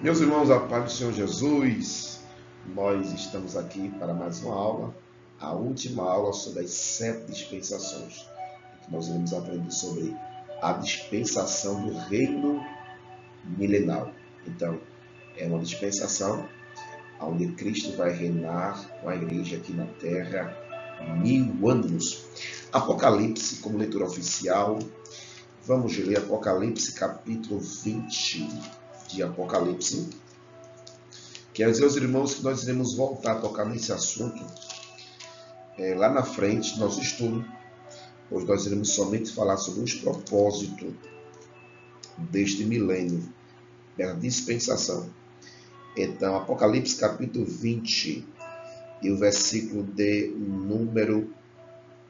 Meus irmãos, a paz do Senhor Jesus, nós estamos aqui para mais uma aula, a última aula sobre as 7 dispensações, que nós iremos aprender sobre a dispensação do reino milenar. Então, é uma dispensação onde Cristo vai reinar com a igreja aqui na terra 1000 anos. Apocalipse, como leitura oficial, vamos ler Apocalipse capítulo 20 de Apocalipse. Quero dizer aos irmãos que nós iremos voltar a tocar nesse assunto lá na frente, nosso estudo. Hoje nós iremos somente falar sobre os propósitos deste milênio, da dispensação. Então, Apocalipse capítulo 20 e o versículo de número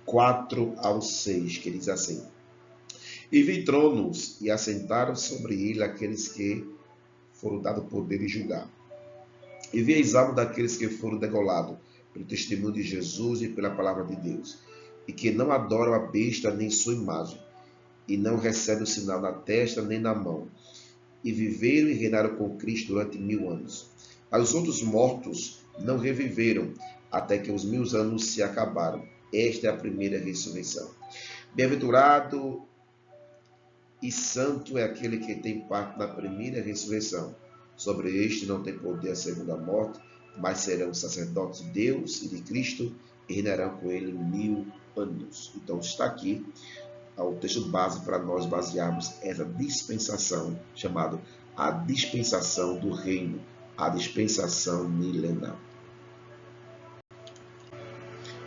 4 ao 6, que diz assim: E vi tronos, e assentaram sobre ele aqueles que foram dados poder de julgar. E vi as almas daqueles que foram degolados pelo testemunho de Jesus e pela palavra de Deus, e que não adoram a besta nem sua imagem, e não recebem o sinal na testa nem na mão, e viveram e reinaram com Cristo durante 1000 anos. Mas os outros mortos não reviveram, até que os 1000 anos se acabaram. Esta é a primeira ressurreição. Bem-aventurado e santo é aquele que tem parte na primeira ressurreição. Sobre este não tem poder a segunda morte, mas serão sacerdotes de Deus e de Cristo e reinarão com ele 1000 anos. Então está aqui o texto base para nós basearmos essa dispensação, chamada a dispensação do reino, a dispensação milenar.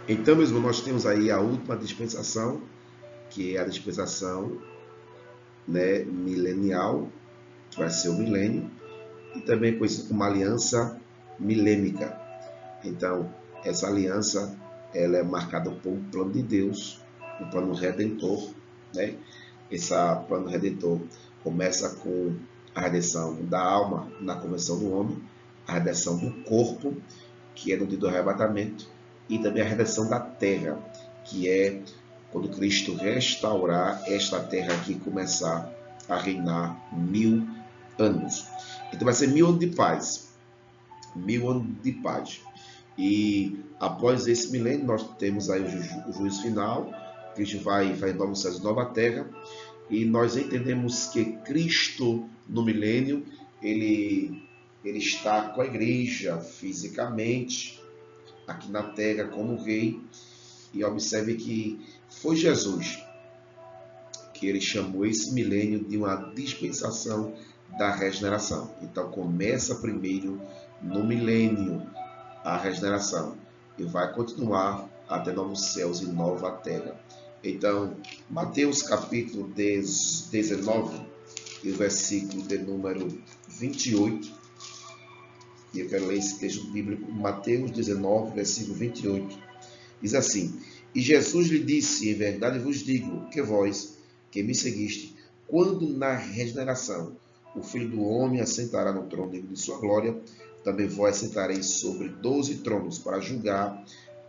Então, meus irmãos, nós temos aí a última dispensação, que é a dispensação milenial, que vai ser o milênio, e também conhecida como aliança milênica. Então, essa aliança ela é marcada por um plano de Deus, um plano redentor. Esse plano redentor começa com a redenção da alma na conversão do homem, a redenção do corpo, que é no dia do arrebatamento, e também a redenção da terra, que é quando Cristo restaurar esta terra aqui e começar a reinar 1000 anos. Então vai ser 1000 anos de paz. 1000 anos de paz. E após esse milênio, nós temos aí o juízo final. Cristo vai novos céus e nova terra. E nós entendemos que Cristo, no milênio, ele está com a igreja fisicamente, aqui na terra, como rei. E observe que foi Jesus que ele chamou esse milênio de uma dispensação da regeneração. Então começa primeiro no milênio a regeneração e vai continuar até novos céus e nova terra. Então, Mateus capítulo 19 e o versículo de número 28, e eu quero ler esse texto bíblico, Mateus 19, versículo 28, diz assim: E Jesus lhe disse, em verdade vos digo, que vós, que me seguiste, quando na regeneração o Filho do Homem assentará no trono de sua glória, também vós assentareis sobre 12 tronos para julgar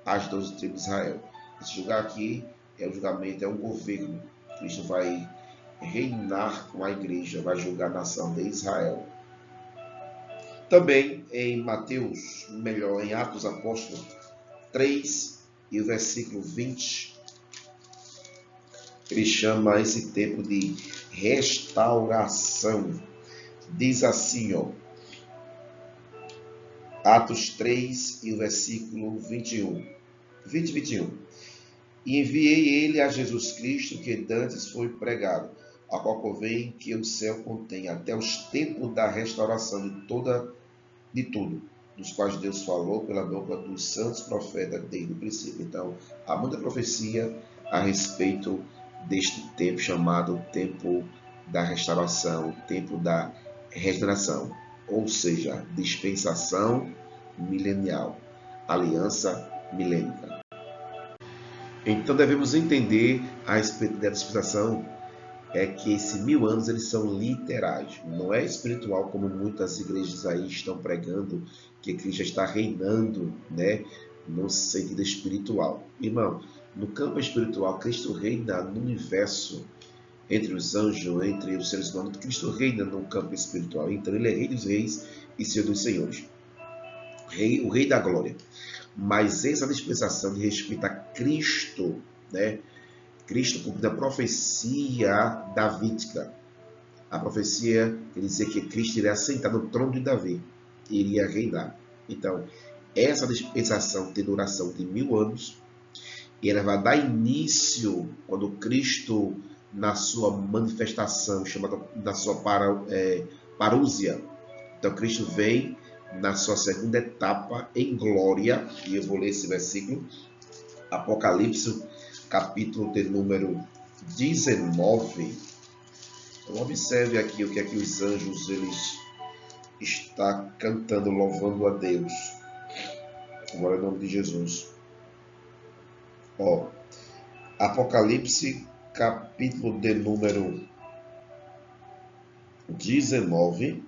as 12 tribos de Israel. Esse julgar aqui é o julgamento, é um governo. Cristo vai reinar com a igreja, vai julgar a nação de Israel. Também em Mateus, em Atos Apóstolos 3 e o versículo 20, ele chama esse tempo de restauração. Diz assim, Atos 3 e o versículo 21. E enviei ele a Jesus Cristo, que dantes foi pregado, a qual convém que o céu contém até os tempos da restauração de tudo, dos quais Deus falou pela boca dos santos profetas desde o princípio. Então, há muita profecia a respeito deste tempo chamado tempo da restauração, tempo da regeneração, ou seja, dispensação milenial, aliança milênica. Então devemos entender a respeito da dispensação é que esses 1000 anos eles são literais, não é espiritual como muitas igrejas aí estão pregando que Cristo está reinando, no sentido espiritual. Irmão, no campo espiritual, Cristo reina no universo entre os anjos, entre os seres humanos. Cristo reina no campo espiritual. Então ele é Rei dos Reis e Senhor dos Senhores. O Rei da Glória. Mas essa dispensação de respeito a Cristo, né? Cristo cumprindo a profecia davídica. A profecia que dizia que Cristo iria sentar no trono de Davi e iria reinar. Então, essa dispensação tem duração de 1000 anos e ela vai dar início quando Cristo, na sua manifestação, chamada na sua parúzia. Então, Cristo vem na sua segunda etapa em glória, e eu vou ler esse versículo, Apocalipse, capítulo de número 19. Então, observe aqui o que é que os anjos eles estão cantando, louvando a Deus. Agora, em nome de Jesus. Apocalipse, capítulo de número 19.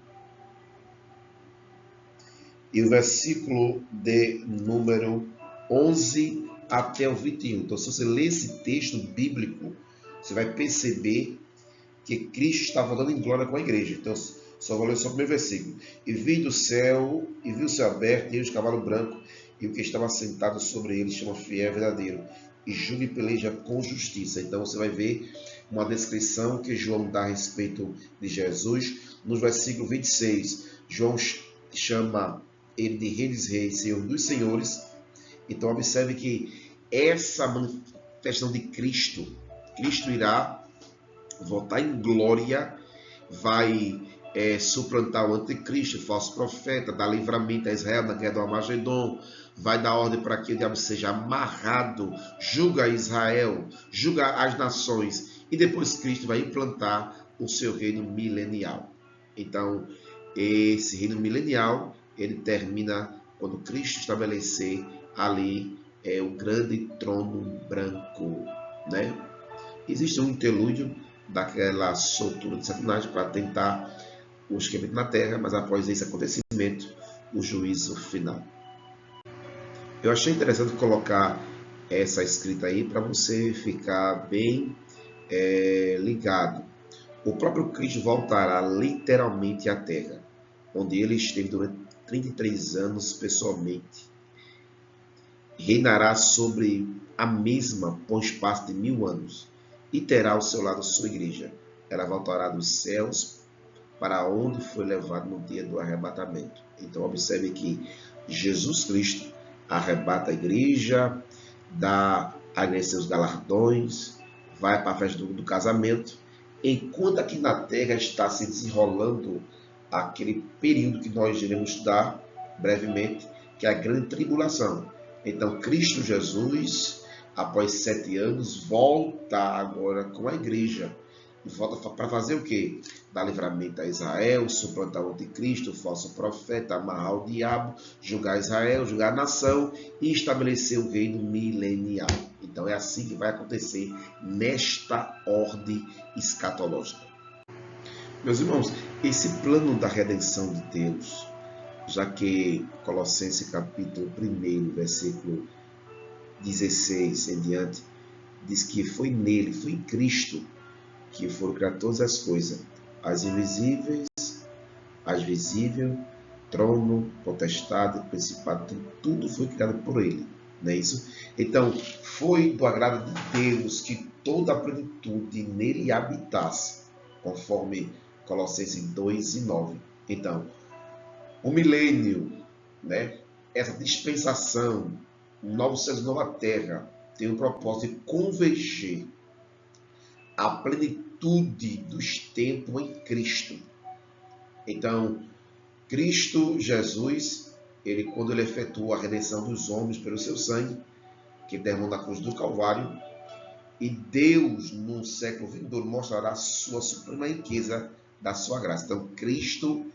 E o versículo de número 11 até o 21. Então, se você ler esse texto bíblico, você vai perceber que Cristo está falando em glória com a igreja. Então, só vou ler só o primeiro versículo. E vi do céu, e vi o céu aberto, e os cavalo branco, e o que estava sentado sobre ele chama fiel e verdadeiro, e julga e peleja com justiça. Então, você vai ver uma descrição que João dá a respeito de Jesus. No versículo 26, João chama ele de Rei dos Reis, Senhor dos Senhores. Então, observe que essa manifestação de Cristo irá voltar em glória, vai suplantar o anticristo, o falso profeta, dar livramento a Israel na guerra do Armagedon, vai dar ordem para que o diabo seja amarrado, julga Israel, julga as nações, e depois Cristo vai implantar o seu reino milenial. Então, esse reino milenial, ele termina quando Cristo estabelecer ali o grande trono branco, né? Existe um interlúdio daquela soltura de Satanás para tentar o esquema na terra, mas após esse acontecimento, o juízo final. Eu achei interessante colocar essa escrita aí para você ficar bem ligado. O próprio Cristo voltará literalmente à terra, onde ele esteve durante 33 anos pessoalmente. Reinará sobre a mesma por espaço de 1000 anos e terá ao seu lado sua igreja. Ela voltará dos céus para onde foi levado no dia do arrebatamento. Então observe que Jesus Cristo arrebata a igreja, dá a igreja seus galardões, vai para a festa do casamento, enquanto aqui na terra está se desenrolando aquele período que nós iremos estudar brevemente, que é a grande tribulação. Então Cristo Jesus, após 7 anos, volta agora com a igreja. E volta para fazer o quê? Dar livramento a Israel, suplantar o anticristo, o falso profeta, amarrar o diabo, julgar Israel, julgar a nação e estabelecer o reino milenial. Então é assim que vai acontecer nesta ordem escatológica. Meus irmãos, esse plano da redenção de Deus, já que Colossenses capítulo 1, versículo 16 em diante, diz que foi nele, foi em Cristo, que foram criadas todas as coisas, as invisíveis, as visíveis, trono, potestade, principado, tudo foi criado por ele, não é isso? Então, foi do agrado de Deus que toda a plenitude nele habitasse, conforme Colossenses 2:9. Então, o milênio, né? Essa dispensação, um novo céu e nova terra, tem o propósito de converger a plenitude dos tempos em Cristo. Então, Cristo Jesus, quando ele efetuou a redenção dos homens pelo seu sangue, que derramou na cruz do Calvário, e Deus, no século vindouro, mostrará a sua suprema riqueza da sua graça. Então, Cristo,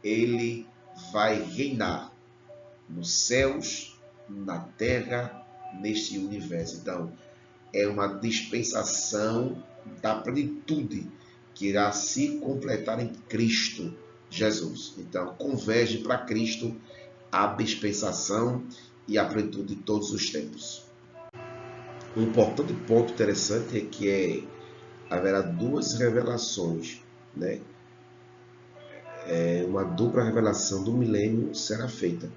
ele vai reinar nos céus, na terra, neste universo. Então, é uma dispensação da plenitude que irá se completar em Cristo Jesus. Então, converge para Cristo a dispensação e a plenitude de todos os tempos. Um importante ponto interessante é que haverá duas revelações, né? Uma dupla revelação do milênio será feita.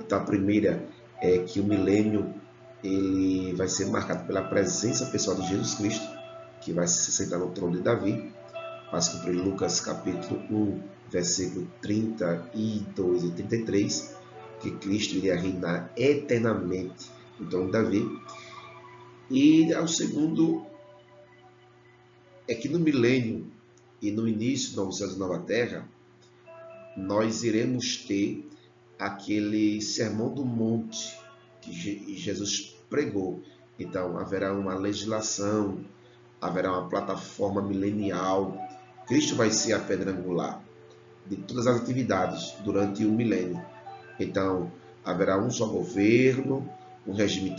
Então, a primeira é que o milênio ele vai ser marcado pela presença pessoal de Jesus Cristo, que vai se sentar no trono de Davi, para cumprir Lucas capítulo 1, versículo 32 e 33, que Cristo iria reinar eternamente no trono de Davi. E o segundo é que no milênio e no início do novo céu e nova terra, nós iremos ter aquele sermão do monte que Jesus pregou. Então, haverá uma legislação, haverá uma plataforma milenial. Cristo vai ser a pedra angular de todas as atividades durante o milênio. Então, haverá um só governo, um regime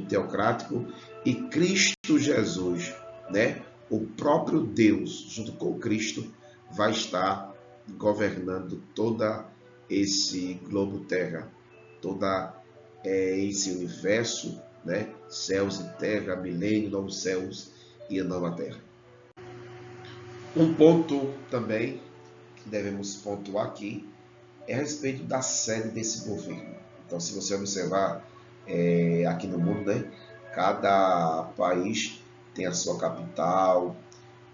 teocrático e Cristo Jesus, né? O próprio Deus, junto com Cristo, vai estar governando toda esse globo terra, toda esse universo, né? Céus e terra, milênio, novos céus e a nova terra. Um ponto também que devemos pontuar aqui é a respeito da sede desse governo. Então, se você observar aqui no mundo, né? Cada país tem a sua capital,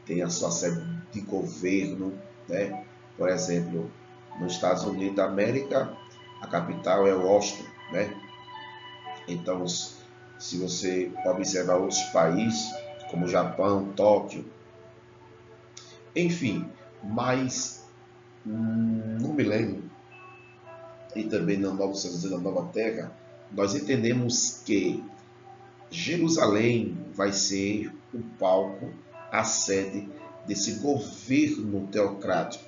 tem a sua sede de governo, né? Por exemplo, nos Estados Unidos da América, a capital é Washington, né? Então, se você observar outros países, como Japão, Tóquio, enfim, mas no milênio e também na nova céus e na nova terra, nós entendemos que Jerusalém vai ser o palco, a sede desse governo teocrático,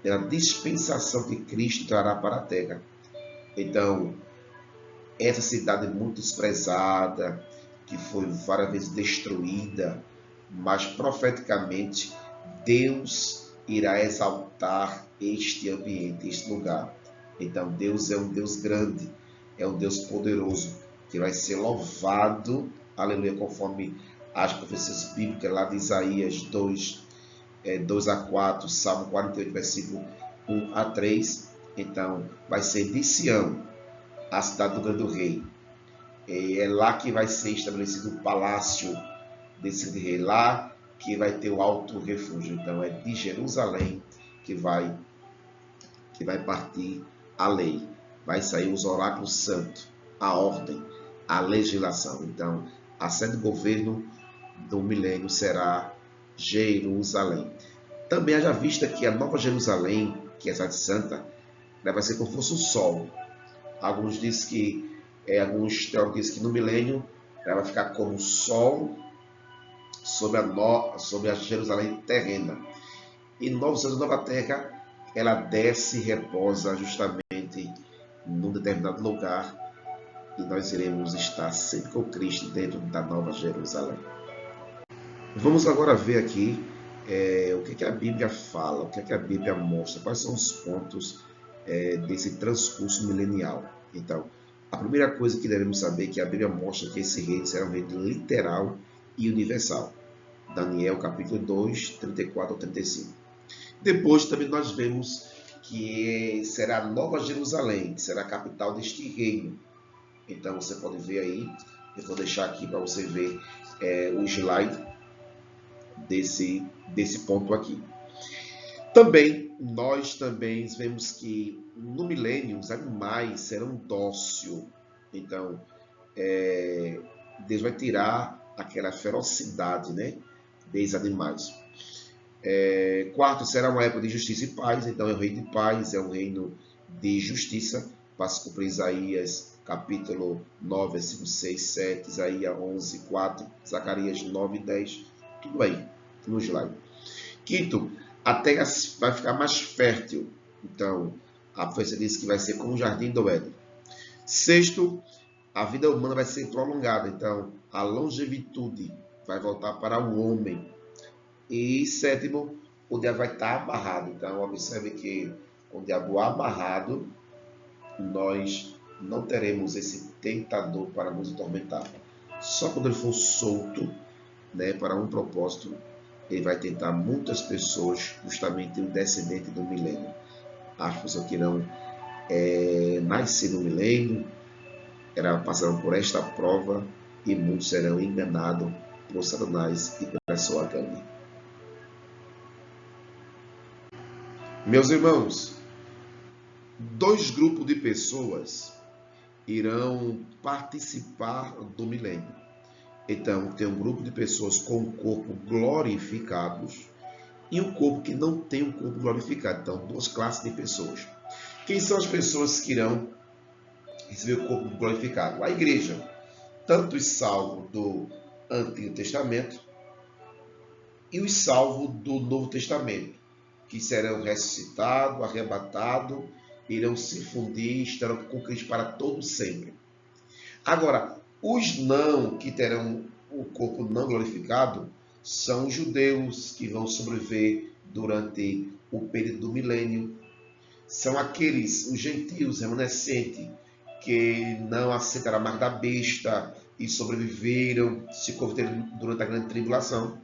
da dispensação que Cristo trará para a terra. Então, essa cidade muito desprezada, que foi várias vezes destruída, mas profeticamente Deus irá exaltar este ambiente, este lugar. Então, Deus é um Deus grande, é um Deus poderoso, que vai ser louvado, aleluia, conforme as profecias bíblicas lá de Isaías 2 a 4, Salmo 48, versículo 1 a 3. Então, vai ser de Sião, a cidade do grande rei. É lá que vai ser estabelecido o palácio desse rei, lá que vai ter o alto refúgio. Então, é de Jerusalém que vai partir a lei. Vai sair os oráculos santos, a ordem, a legislação. Então, a sede do governo do milênio será Jerusalém. Também haja vista que a Nova Jerusalém, que é a cidade santa, vai ser como se fosse o sol. Alguns teólogos dizem que no milênio ela vai ficar como o sol sobre a Jerusalém terrena. E Novo Céu e Nova Terra, ela desce e reposa justamente num determinado lugar, e nós iremos estar sempre com Cristo dentro da Nova Jerusalém. Vamos agora ver aqui o que a Bíblia fala, o que a Bíblia mostra, quais são os pontos desse transcurso milenial. Então, a primeira coisa que devemos saber é que a Bíblia mostra que esse reino será um reino literal e universal. Daniel capítulo 2, 34 ao 35. Depois também nós vemos que será a Nova Jerusalém, que será a capital deste reino. Então você pode ver aí, eu vou deixar aqui para você ver o slide desse ponto aqui. Nós também vemos que no milênio os animais serão dóceis. Então, Deus vai tirar aquela ferocidade, né, dos animais. Quarto, será uma época de justiça e paz. Então, é um reino de paz, é um reino de justiça. Para se cumprir Isaías capítulo 9, versículo 6, 7, Isaías 11, 4, Zacarias 9, 10. Tudo aí, no slide. Quinto, a terra vai ficar mais fértil. Então, a profecia diz que vai ser como o jardim do Éden. Sexto, a vida humana vai ser prolongada. Então, a longevidade vai voltar para o homem. E sétimo, o diabo vai estar amarrado. Então, observe que com o diabo amarrado, nós não teremos esse tentador para nos atormentar. Só quando ele for solto né, para um propósito, ele vai tentar muitas pessoas, justamente o descendente do milênio. As pessoas que irão nascer no milênio passarão por esta prova e muitos serão enganados por Satanás e pela sua gangue. Meus irmãos, dois grupos de pessoas irão participar do milênio. Então, tem um grupo de pessoas com o corpo glorificados e um corpo que não tem um corpo glorificado. Então, duas classes de pessoas. Quem são as pessoas que irão receber o corpo glorificado? A igreja, tanto os salvos do Antigo Testamento e os salvos do Novo Testamento, que serão ressuscitados, arrebatados, irão se fundir e estarão com Cristo para todo sempre. Agora, os não que terão o corpo não glorificado são os judeus que vão sobreviver durante o período do milênio. São aqueles, os gentios remanescentes, que não aceitaram a marca da besta e sobreviveram, se converteram durante a grande tribulação.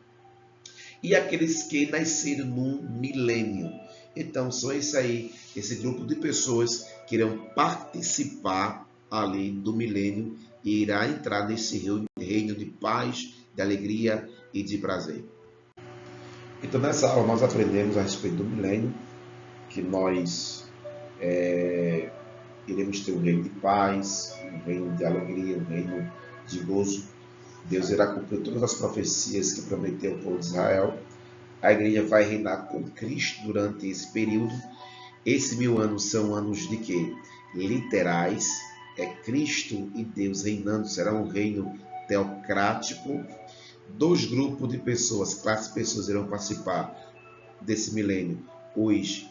E aqueles que nasceram no milênio. Então, são esse grupo de pessoas que irão participar ali do milênio e irá entrar nesse reino de paz, de alegria e de prazer. Então, nessa aula, nós aprendemos a respeito do milênio, que nós iremos ter um reino de paz, um reino de alegria, um reino de gozo. Deus irá cumprir todas as profecias que prometeu ao povo de Israel. A igreja vai reinar com Cristo durante esse período. Esses 1000 anos são anos de quê? Literais. É Cristo e Deus reinando. Será um reino teocrático. Dois grupos de pessoas, classes de pessoas irão participar desse milênio. Os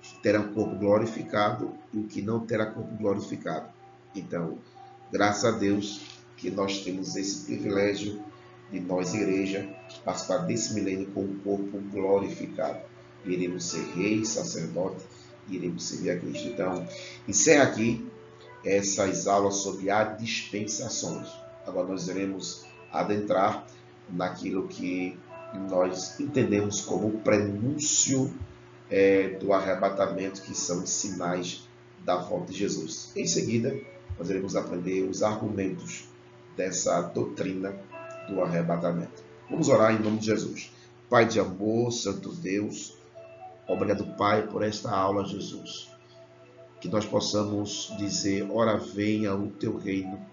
que terão corpo glorificado e o que não terá corpo glorificado. Então, graças a Deus que nós temos esse privilégio de nós, igreja, participar desse milênio com o corpo glorificado. Iremos ser reis, sacerdotes, e iremos servir a Cristo. Então, encerra aqui essas aulas sobre as dispensações. Agora nós iremos adentrar naquilo que nós entendemos como o prenúncio do arrebatamento, que são os sinais da volta de Jesus. Em seguida, nós iremos aprender os argumentos dessa doutrina do arrebatamento. Vamos orar em nome de Jesus. Pai de amor, Santo Deus, obrigado, Pai, por esta aula, Jesus. Que nós possamos dizer, ora venha o teu reino,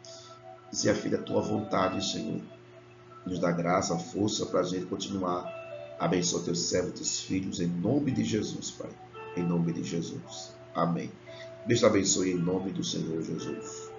seja feita a tua vontade, Senhor. Nos dá graça, força para a gente continuar. Abençoa teus servos, teus filhos, em nome de Jesus, Pai. Em nome de Jesus. Amém. Deus te abençoe em nome do Senhor Jesus.